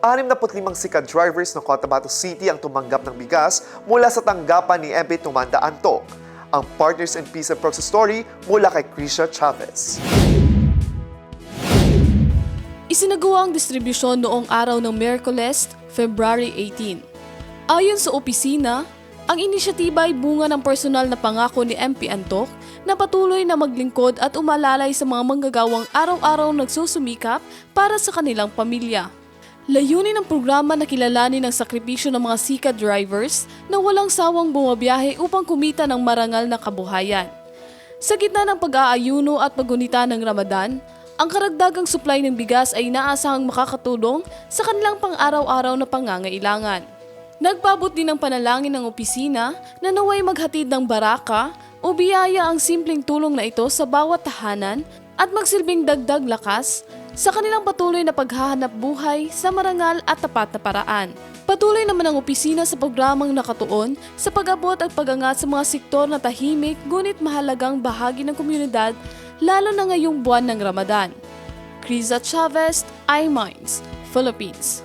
65 sikat drivers ng Cotabato City ang tumanggap ng bigas mula sa tanggapan ni MP Tumanda Antok. Ang Partners in Peace and Progress story mula kay Krisha Chavez. Isinagawa ang distribusyon noong araw ng Miyerkules, February 18. Ayon sa opisina, ang inisyatiba ay bunga ng personal na pangako ni MP Antok na patuloy na maglingkod at umalalay sa mga manggagawang araw-araw nagsusumikap para sa kanilang pamilya. Layunin ng programa na kilalanin ang sakripisyo ng mga sikat drivers na walang sawang bumabiyahe upang kumita ng marangal na kabuhayan. Sa gitna ng pag-aayuno at paggunita ng Ramadan, ang karagdagang supply ng bigas ay inaasahang makakatulong sa kanilang pang-araw-araw na pangangailangan. Nagpabot din ng panalangin ng opisina na naway maghatid ng baraka o biyaya ang simpleng tulong na ito sa bawat tahanan at magsilbing dagdag lakas sa kanilang patuloy na paghahanap buhay sa marangal at tapat na paraan. Patuloy naman ang opisina sa programang nakatuon sa pag-abot at pag-angat sa mga sektor na tahimik ngunit mahalagang bahagi ng komunidad lalo na ngayong buwan ng Ramadan. Krisha Chavez, iMinds, Philippines.